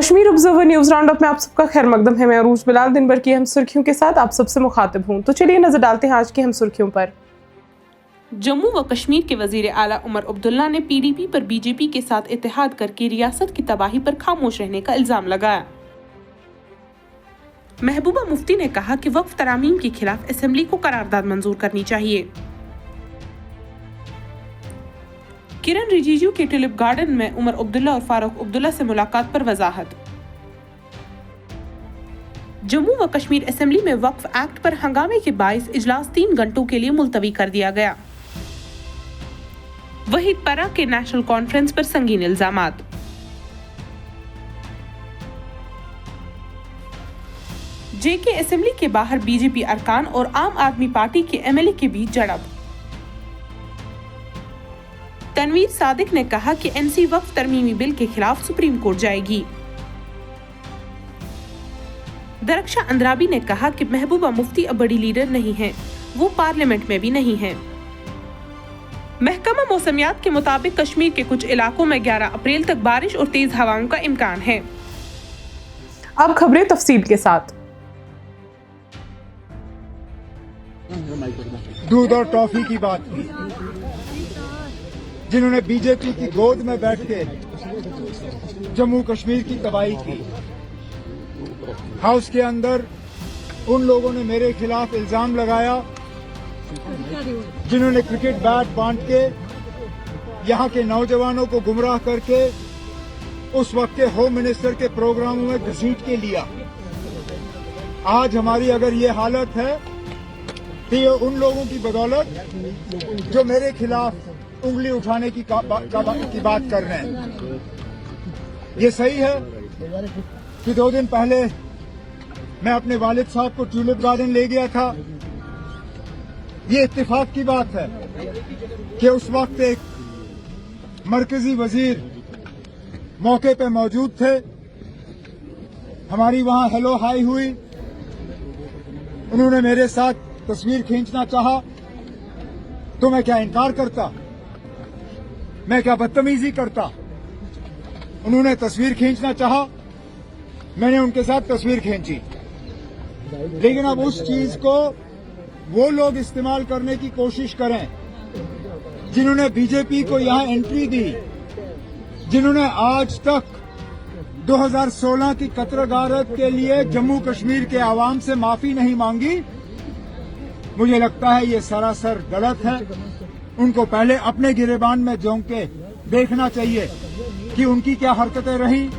Kashmir observer news round up में आप सबका खैर मकदम है। मैं अरूज बिलाल दिन भर की अहम सुर्खियों के साथ आप सबसे मुखातिब हूं। तो चलिए नजर डालते हैं आज की अहम सुर्खियों पर। जम्मू व कश्मीर के वजीर आला उमर अब्दुल्ला ने पीडीपी पर बीजेपी के साथ इत्तेहाद करके रियासत की तबाही पर खामोश रहने का इल्जाम लगाया। महबूबा मुफ्ती ने कहा कि वक्फ तरामीम के खिलाफ असेंबली को करारदाद मंजूर करनी चाहिए। किरण रिजिजू के ट्यूलिप गार्डन में उमर अब्दुल्ला और फारूक अब्दुल्ला से मुलाकात पर वजाहत। जम्मू व कश्मीर असेंबली में वक्फ एक्ट पर हंगामे के बाइस इजलास 3 घंटों के लिए मुलतवी कर दिया गया। वहीद परा के नेशनल कॉन्फ्रेंस पर संगीन इल्जामात। जेके असेंबली के बाहर बीजेपी अरकान और आम आदमी पार्टी के एमएलए के बीच झड़प। तनवीर सादिक ने कहा कि एनसी वक्फ तरमीमी बिल के खिलाफ सुप्रीम कोर्ट जाएगी। दरख्शा अंद्राबी ने कहा कि महबूबा मुफ्ती अब बड़ी लीडर नहीं हैं, वो पार्लियामेंट में भी नहीं हैं। महकमा मौसमियात के मुताबिक कश्मीर के कुछ इलाकों में 11 अप्रैल तक बारिश और तेज हवाओं का इम्कान है। अब खबरें तफसील के साथ। दूध और टॉफी की बात की, जिन्होंने बीजेपी की गोद में बैठ के जम्मू कश्मीर की तबाही की। हाउस के अंदर उन लोगों ने मेरे खिलाफ इल्जाम लगाया जिन्होंने क्रिकेट बैट बांट के यहाँ के नौजवानों को गुमराह करके उस वक्त के होम मिनिस्टर के प्रोग्रामों में घसीट के लिया। आज हमारी अगर ये हालत है तो ये उन लोगों की बदौलत जो मेरे खिलाफ उंगली उठाने की बात कर रहे हैं। ये सही है कि 2 दिन पहले मैं अपने वालिद साहब को ट्यूलिप गार्डन ले गया था। ये इत्तेफाक की बात है कि उस वक्त एक मरकजी वजीर मौके पे मौजूद थे। हमारी वहां हेलो हाई हुई, उन्होंने मेरे साथ तस्वीर खींचना चाहा तो मैं क्या इनकार करता? मैं क्या बदतमीजी करता? उन्होंने तस्वीर खींचना चाहा, मैंने उनके साथ तस्वीर खींची। लेकिन अब उस चीज को वो लोग इस्तेमाल करने की कोशिश करें जिन्होंने बीजेपी को यहां एंट्री दी, जिन्होंने आज तक 2016 की कत्ल गारत के लिए जम्मू कश्मीर के आवाम से माफी नहीं मांगी। मुझे लगता है ये सरासर गलत है। उनको पहले अपने गिरेबान में झोंक के देखना चाहिए कि उनकी क्या हरकतें रही,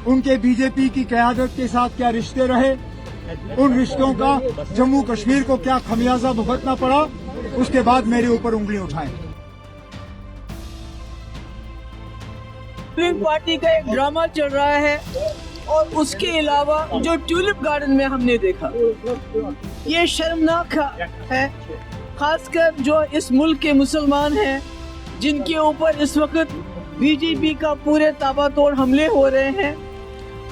उनके बीजेपी की क़यादत के साथ क्या रिश्ते रहे, उन रिश्तों का जम्मू कश्मीर को क्या खमियाजा भुगतना पड़ा, उसके बाद मेरे ऊपर उंगली उठाएं। रूलिंग पार्टी का एक ड्रामा चल रहा है और उसके अलावा जो ट्यूलिप गार्डन में हमने देखा, ये शर्मनाक है। खासकर जो इस मुल्क के मुसलमान हैं जिनके ऊपर इस वक्त बीजेपी का पूरे ताबड़तोड़ हमले हो रहे हैं,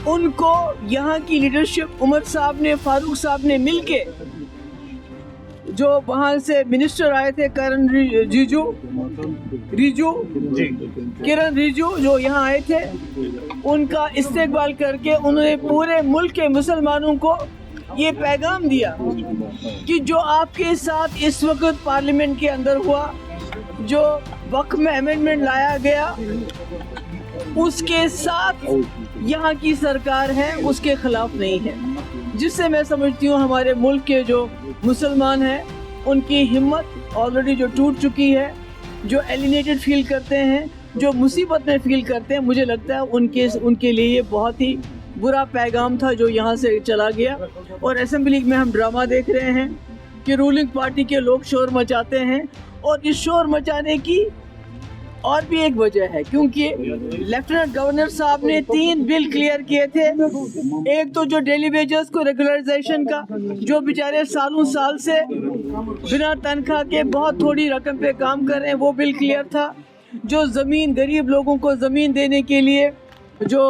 उनको यहाँ की लीडरशिप उमर साहब ने, फारूक साहब ने मिलके, जो वहाँ से मिनिस्टर आए थे किरण रिजिजू जो यहाँ आए थे, उनका इस्तेकबाल करके उन्होंने पूरे मुल्क के मुसलमानों को ये पैगाम दिया कि जो आपके साथ इस वक्त पार्लियामेंट के अंदर हुआ, जो वक्फ में अमेंडमेंट लाया गया, उसके साथ यहाँ की सरकार है उसके खिलाफ नहीं है। जिससे मैं समझती हूँ हमारे मुल्क के जो मुसलमान हैं उनकी हिम्मत ऑलरेडी जो टूट चुकी है, जो एलिनेटेड फील करते हैं, जो मुसीबत में फील करते हैं, मुझे लगता है उनके लिए ये बहुत ही बुरा पैगाम था जो यहाँ से चला गया। और असेंबली में हम ड्रामा देख रहे हैं कि रूलिंग पार्टी के लोग शोर मचाते हैं, और इस शोर मचाने की और भी एक वजह है क्योंकि लेफ्टिनेंट गवर्नर साहब ने 3 बिल क्लियर किए थे। एक तो जो डेली वेजेस को रेगुलराइजेशन का, जो बेचारे सालों साल से बिना तनख्वाह के बहुत थोड़ी रकम पे काम कर रहे हैं, वो बिल क्लियर था। जो ज़मीन, गरीब लोगों को ज़मीन देने के लिए जो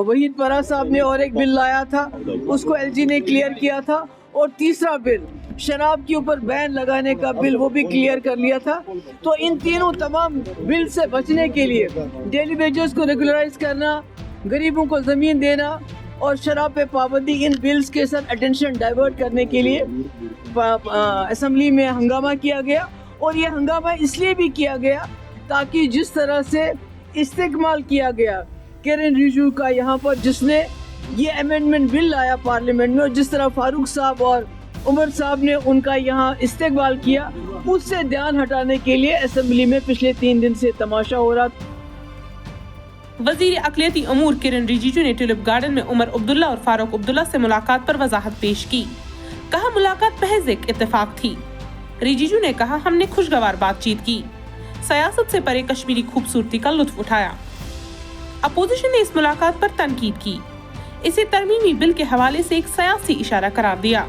वहीद परा साहब ने और एक बिल लाया था, उसको एलजी ने क्लियर किया था। और तीसरा बिल शराब के ऊपर बैन लगाने का बिल, वो भी क्लियर कर लिया था। तो इन तीनों तमाम बिल से बचने के लिए डेली वेजेस को रेगुलराइज करना, गरीबों को ज़मीन देना और शराब पे पाबंदी, इन बिल्स के साथ अटेंशन डाइवर्ट करने के लिए असेंबली में हंगामा किया गया। और ये हंगामा इसलिए भी किया गया ताकि जिस तरह से इस्तेमाल किया गया किरण रिजिजू का यहाँ पर, जिसने ये अमेंडमेंट बिल लाया पार्लियामेंट में, और जिस तरह फारूक साहब और उमर साहब ने उनका यहाँ इस्तेमाल किया, उससे ध्यान हटाने के लिए असेंबली में पिछले 3 दिन से तमाशा हो रहा था। वजीर अक़लियती अमूर किरण रिजिजू ने ट्यूलिप गार्डन में उमर अब्दुल्ला और फारूक अब्दुल्ला से मुलाकात पर वजाहत पेश की। कहा, मुलाकात महज एक इत्तेफाक थी। रिजिजू ने कहा, हमने खुशगवार बातचीत की, सियासत से परे कश्मीरी खूबसूरती का लुत्फ उठाया। अपोजिशन ने इस मुलाकात पर तनकीद की, इसे तरमीमी बिल के हवाले से एक सियासी इशारा करार दिया।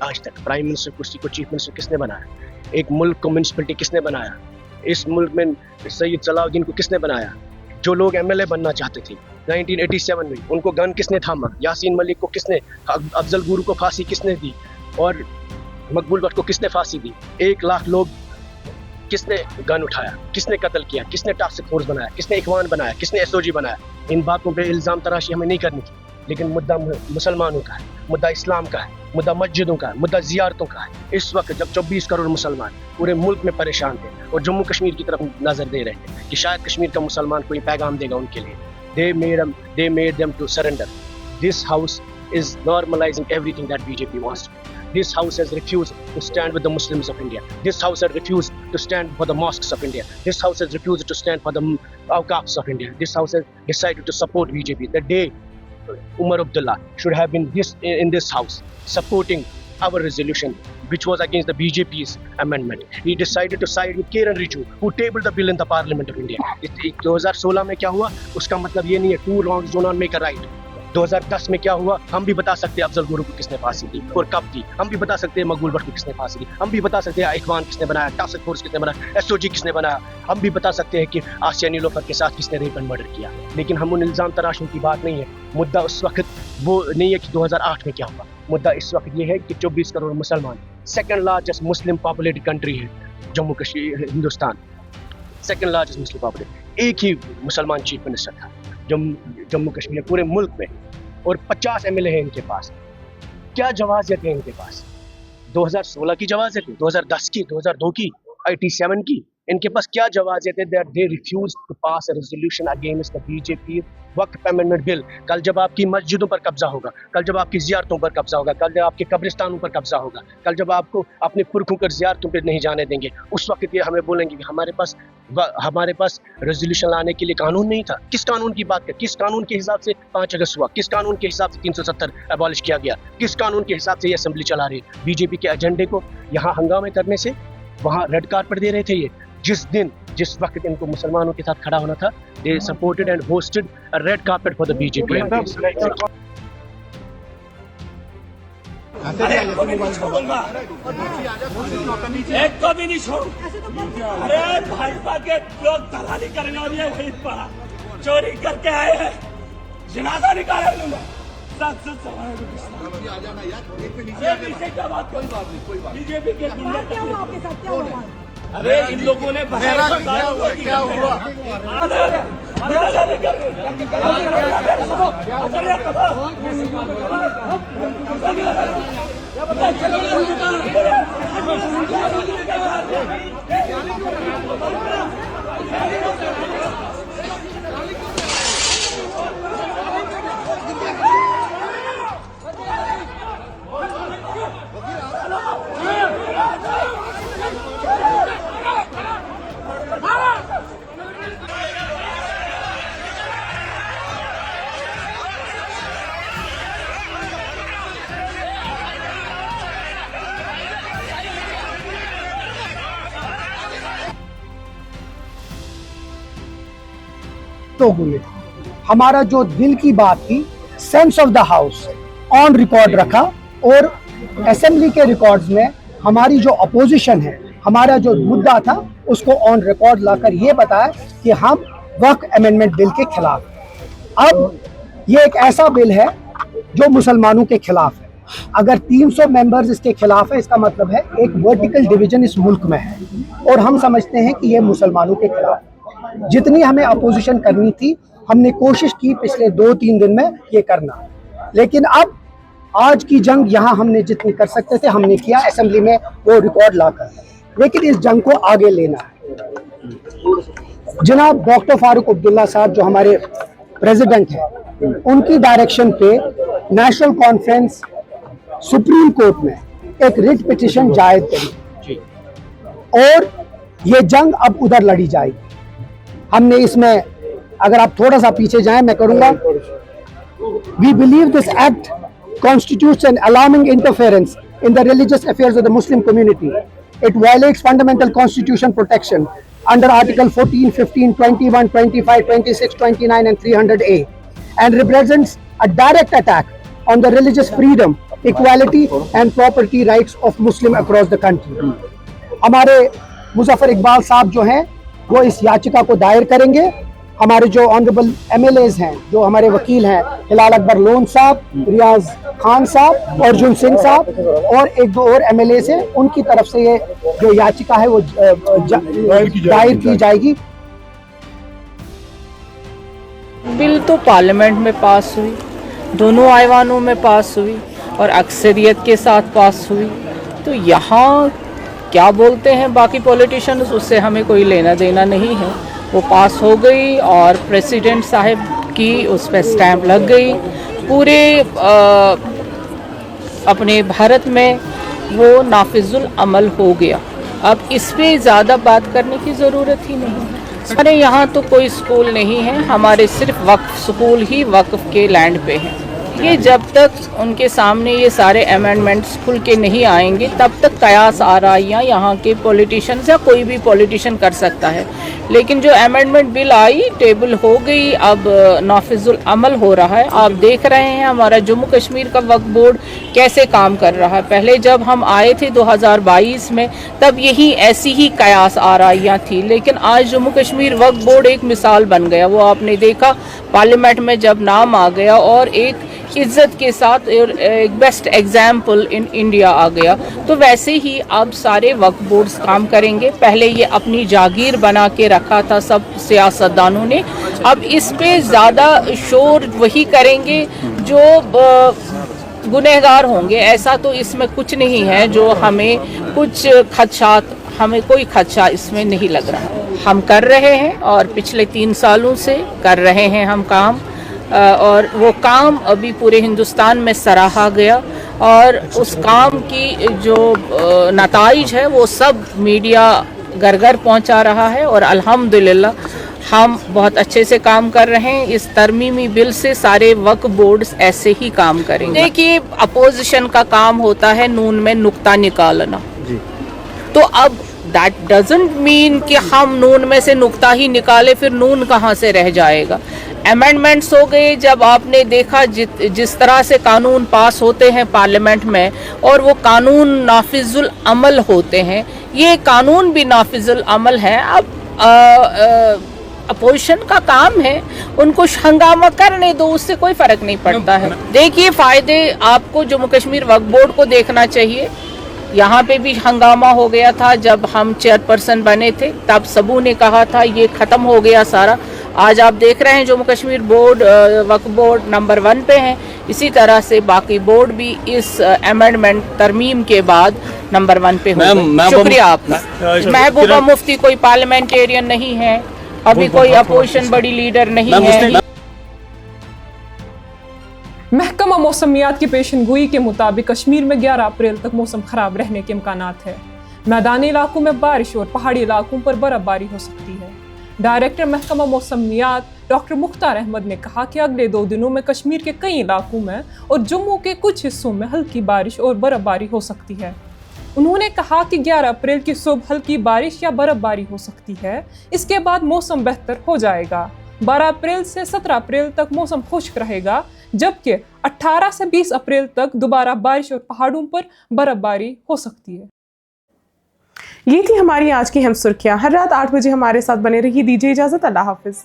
आज तक प्राइम मिनिस्टर कुर्सी को चीफ मिनिस्टर किसने बनाया? एक मुल्क को म्यूनिसिपैलिटी किसने बनाया? इस मुल्क में सैयद सलाउद्दीन को किसने बनाया? जो लोग एमएलए बनना चाहते थे 1987 में, उनको गन किसने थामा? यासीन मलिक को किसने, अफजल गुरु को फांसी किसने दी और मकबूल भट्ट को किसने फांसी दी? 1 लाख लोग किसने गन उठाया? किसने कत्ल किया? किसने टास्क फोर्स बनाया? किसने इखवान बनाया? किसने एसओजी बनाया? इन बातों पे इल्ज़ाम तराशी हमें नहीं करनी थी, लेकिन मुद्दा मुसलमानों का है, मुद्दा इस्लाम का है, मुद्दा मस्जिदों का है, मुद्दा ज़ियारतों का है। इस वक्त जब 24 करोड़ मुसलमान पूरे मुल्क में परेशान थे और जम्मू कश्मीर की तरफ नजर दे रहे थे कि शायद कश्मीर का मुसलमान कोई पैगाम देगा उनके लिए, they made them to surrender. This house is normalizing everything that BJP wants. This house has refused to stand with the Muslims of India. This house has refused to stand for the mosques of India. This house has refused to stand for the awqafs of India. This house has decided to support BJP. The day Umar Abdullah should have been in this house supporting our resolution, which was against the BJP's amendment. He decided to side with Kiran Rijizu, who tabled the bill in the Parliament of India. 2016 में क्या हुआ? उसका मतलब ये नहीं है 2 wrongs do not make a right. 2010 में क्या हुआ? हम भी बता सकते हैं अफजल गुरु को किसने फांसी दी और कब दी। हम भी बता सकते हैं मकबूल भट्ट को किसने फांसी दी। हम भी बता सकते हैं इखवान किसने बनाया, टास्क फोर्स किसने बनाया, एसओजी किसने बनाया। हम भी बता सकते हैं कि आसिया नीलोफर के साथ किसने रेप एंड मर्डर किया। लेकिन हम उन इल्ज़ाम तराशों की बात नहीं है। मुद्दा उस वक्त वो नहीं है कि 2008 में क्या हुआ। मुद्दा इस वक्त ये है कि 24 करोड़ मुसलमान, second largest Muslim populated country है Jammu Kashmir, Hindustan second largest Muslim populated. एक ही मुसलमान चीफ मिनिस्टर था जम्मू कश्मीर पूरे मुल्क में, और 50 एमएलए हैं इनके पास। क्या जवाजियत है इनके पास? 2016 की जवाजियत है, 2010 की, 2002 की, 87 की। इनके पास क्या जवाजियत है? That they refuse to pass a resolution against the BJP Waqf amendment bill. कल जब आपकी मस्जिदों पर कब्जा होगा, कल जब आपकी ज़ियारतों पर कब्जा होगा, कल जब आपके कब्रिस्तानों पर कब्जा होगा, कल जब आपको अपने पुरखों कर ज़ियारतों पर नहीं जाने देंगे, उस वक्त ये हमें बोलेंगे कि हमारे पास रेजोल्यूशन लाने के लिए कानून नहीं था। किस कानून की बात कर? किस कानून के हिसाब से 5 अगस्त हुआ? किस कानून के हिसाब से 370 एबॉलिश किया गया? किस कानून के हिसाब से ये असेंबली चला रही है? बीजेपी के एजेंडे को यहाँ हंगामे करने से वहाँ रेड कार्पेट दे रहे थे। ये जिस वक्त इनको मुसलमानों के साथ खड़ा होना था, they supported and hosted a red carpet for the BJP MPs. एक को भी नहीं छोड़ू। अरे भाजपा के लोग दलाली करने वाले हैं वहीं पर। चोरी करके आए हैं, जनाजा निकाला उन्होंने। पीछे क्या बात, कोई बात नहीं, कोई बात बीजेपी के अरे इन लोगों ने क्या हुआ तो हुए हमारा जो दिल की बात थी, sense of the house on record रखा और असेंबली के रिकॉर्ड्स में हमारी जो अपोजिशन है, हमारा जो मुद्दा था, उसको ऑन रिकॉर्ड लाकर ये बताया कि हम वक्फ अमेंडमेंट बिल के खिलाफ हैं। अब ये एक ऐसा बिल है जो मुसलमानों के खिलाफ है। अगर 300 मेंबर्स इसके खिलाफ है, इसका मतलब है एक वर्टिकल डिवीजन इस मुल्क में है और हम समझते हैं कि ये मुसलमानों के खिलाफ है। जितनी हमें अपोजिशन करनी थी, हमने कोशिश की पिछले 2-3 दिन में ये करना, लेकिन अब आज की जंग यहाँ हमने जितनी कर सकते थे हमने किया असेंबली में वो रिकॉर्ड लाकर, लेकिन इस जंग को आगे लेना है। जनाब डॉक्टर फारूक अब्दुल्ला साहब जो हमारे प्रेसिडेंट हैं, उनकी डायरेक्शन पे नेशनल कॉन्फ्रेंस सुप्रीम कोर्ट में एक रिट पिटीशन जायज करी और ये जंग अब उधर लड़ी जाएगी। हमने इसमें, अगर आप थोड़ा सा पीछे जाएं, मैं करूंगा, we believe this act constitutes an alarming interference in the religious affairs of the Muslim community. It violates fundamental constitution protection under Article 14, 15, 21, 25, 26, 29 and 300A and represents a direct attack on the religious freedom, equality and property rights of Muslim across the country. हमारे मुजफ्फर इकबाल साहब जो हैं वो इस याचिका को दायर करेंगे। हमारे जो ऑनरेबल MLAs हैं, जो हमारे वकील हैं, हिलाल अकबर लोन साहब, रियाज खान साहब, अर्जुन सिंह साहब और 1-2 और MLAs हैं, उनकी तरफ से ये जो याचिका है वो दायर की जाएगी। बिल तो पार्लियामेंट में पास हुई, दोनों आईवानों में पास हुई और अक्सरियत के साथ पास हुई, तो यहाँ क्या बोलते हैं बाकी पॉलिटिशियंस, उससे हमें कोई लेना देना नहीं है। वो पास हो गई और प्रेसिडेंट साहब की उस पर स्टैंप लग गई। पूरे अपने भारत में वो नाफिजुल अमल हो गया। अब इस पे ज़्यादा बात करने की ज़रूरत ही नहीं। हमारे यहाँ तो कोई स्कूल नहीं है, हमारे सिर्फ वक्फ स्कूल ही वक्फ के लैंड पे हैं। ये जब तक उनके सामने ये सारे अमेंडमेंट्स खुल के नहीं आएंगे, तब तक कयास आराइयाँ यहाँ के पॉलिटिशियंस या कोई भी पॉलिटिशियन कर सकता है। लेकिन जो अमेंडमेंट बिल आई, टेबल हो गई, अब नाफिजुल अमल हो रहा है। आप देख रहे हैं हमारा जम्मू कश्मीर का वक्फ बोर्ड कैसे काम कर रहा है। पहले जब हम आए थे 2022 में, तब यही ऐसी ही कयास आराइयाँ थी, लेकिन आज जम्मू कश्मीर वक्फ बोर्ड एक मिसाल बन गया। वो आपने देखा पार्लियामेंट में जब नाम आ गया और एक इज्जत के साथ एक बेस्ट एग्जाम्पल इन इंडिया आ गया। तो वैसे ही अब सारे वक्फ बोर्ड्स काम करेंगे। पहले ये अपनी जागीर बना के रखा था सब सियासतदानों ने, अब इस पे ज़्यादा शोर वही करेंगे जो गुनहगार होंगे। ऐसा तो इसमें कुछ नहीं है जो हमें कुछ खदशात, हमें कोई खदशा इसमें नहीं लग रहा। हम कर रहे हैं और पिछले 3 सालों से कर रहे हैं हम काम, और वो काम अभी पूरे हिंदुस्तान में सराहा गया और उस काम की जो नताइज है वो सब मीडिया घर घर पहुंचा रहा है और अल्हम्दुलिल्लाह हम बहुत अच्छे से काम कर रहे हैं। इस तरमीमी बिल से सारे वक्फ बोर्ड्स ऐसे ही काम करेंगे। देखिए, अपोजिशन का काम होता है नून में नुक्ता निकालना, तो अब दैट डजंट मीन कि हम नून में से नुक्ता ही निकाले, फिर नून कहाँ से रह जाएगा। अमेंडमेंट्स हो गए, जब आपने देखा जिस तरह से कानून पास होते हैं पार्लियामेंट में और वो कानून नाफिजुल अमल होते हैं, ये कानून भी नाफिजुल अमल है। अब अपोजिशन का काम है, उनको हंगामा करने दो, उससे कोई फर्क नहीं पड़ता है। देखिए, फायदे आपको जम्मू कश्मीर वक्फ बोर्ड को देखना चाहिए। यहाँ पे भी हंगामा हो गया था जब हम चेयरपर्सन बने थे, तब सबू ने कहा था ये खत्म हो गया सारा। आज आप देख रहे हैं जम्मू कश्मीर बोर्ड वक्फ बोर्ड नंबर 1 पे है। इसी तरह से बाकी बोर्ड भी इस अमेंडमेंट तरमीम के बाद नंबर 1 पे होगा। शुक्रिया आपका। महबूबा मुफ्ती कोई पार्लियामेंटेरियन नहीं है, अभी कोई अपोजिशन बड़ी लीडर नहीं है। महकमा मौसमियात की पेशनगोई के मुताबिक कश्मीर में 11 अप्रैल तक मौसम खराब रहने के इम्कानात है। मैदानी इलाकों में बारिश और पहाड़ी इलाकों पर बर्फबारी हो सकती है। डायरेक्टर महकमा मौसमियात डॉक्टर मुख्तार अहमद ने कहा कि अगले 2 दिनों में कश्मीर के कई इलाकों में और जम्मू के कुछ हिस्सों में हल्की बारिश और बर्फबारी हो सकती है। उन्होंने कहा कि 11 अप्रैल की सुबह हल्की बारिश या बर्फबारी हो सकती है, इसके बाद मौसम बेहतर हो जाएगा। 12 अप्रैल से 17 अप्रैल तक मौसम खुश्क रहेगा, जबकि 18 से 20 अप्रैल तक दोबारा बारिश और पहाड़ों पर बर्फबारी हो सकती है। ये थी हमारी आज की हम सुर्खियां। हर रात 8 बजे हमारे साथ बने रहिए। दीजिए इजाजत। अल्लाह हाफिज।